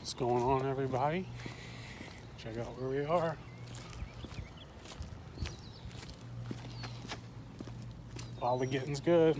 What's going on, everybody? Check out where we are. All the getting's good.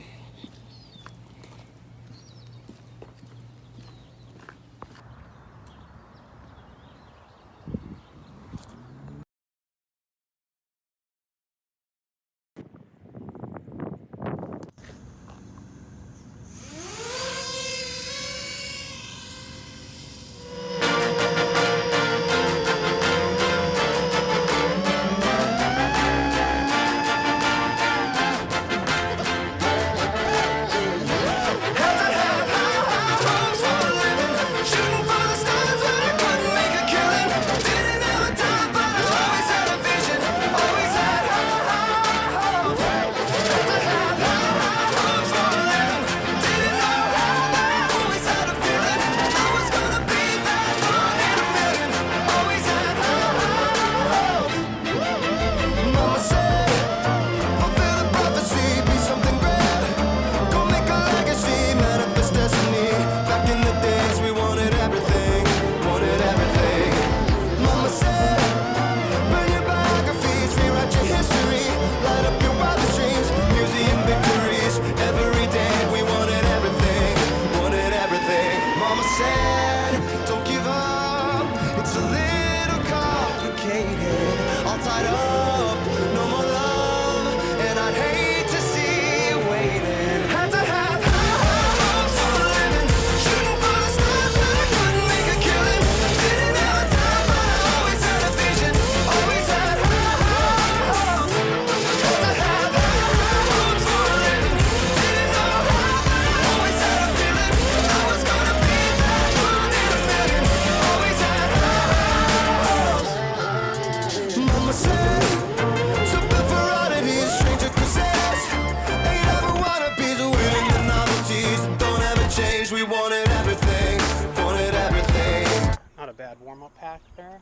Not a bad warm-up pack there.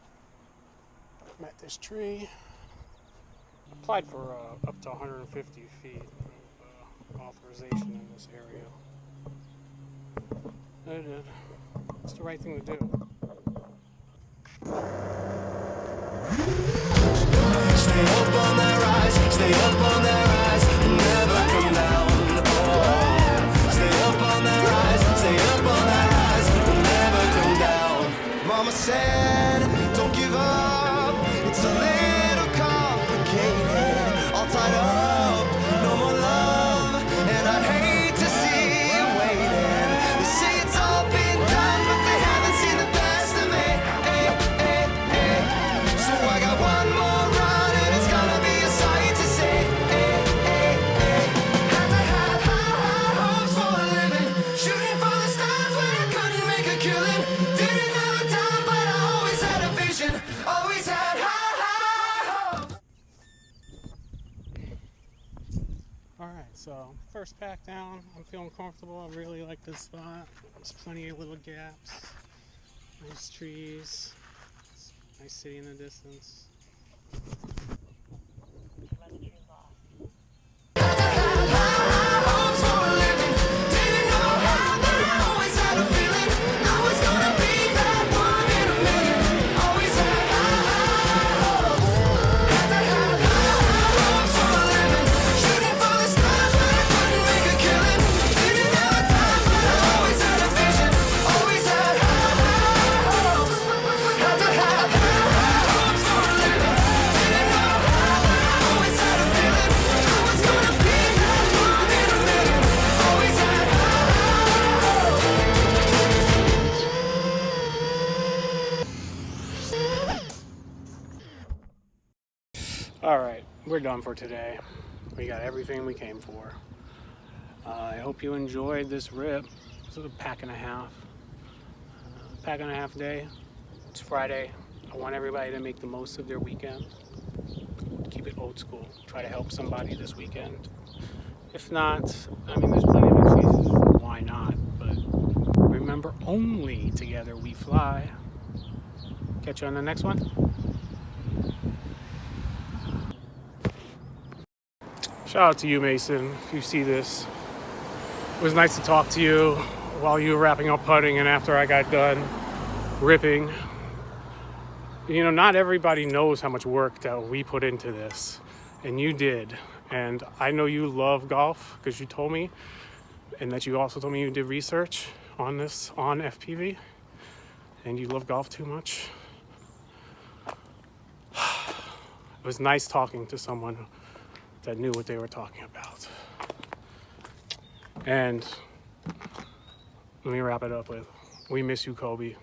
Met this tree. Applied for up to 150 feet of authorization in this area. I did. It's the right thing to do. Stay up on their rise, stay up on their rise, never come down. Oh, stay up on their rise, stay up on their rise, never come down. Mama said, don't give up, it's a little complicated, all tied up, no more love, and I'd hate to see you waiting. They say it's all been done, but they haven't seen the best of me. So I got one more run, and it's gonna be a sight to see. Had to have high hopes for a living, shooting for the stars when I couldn't make a killing. Didn't have a time, but I always had a vision, always had high hopes. Alright, so first pack down. I'm feeling comfortable. I really like this spot. There's plenty of little gaps. Nice trees. Nice city in the distance. Alright, we're done for today. We got everything we came for. I hope you enjoyed this rip. This is a pack and a half. Pack and a half day. It's Friday. I want everybody to make the most of their weekend. Keep it old school. Try to help somebody this weekend. If not, I mean, there's plenty of excuses. Why not? But remember, only together we fly. Catch you on the next one. Shout out to you, Mason, if you see this. It was nice to talk to you while you were wrapping up putting and after I got done. ripping. You know, not everybody knows how much work that we put into this, and you did. And I know you love golf because you told me, and that you also told me you did research on this, on FPV, and you love golf too much. It was nice talking to someone that knew what they were talking about. And let me wrap it up with, we miss you, Kobe.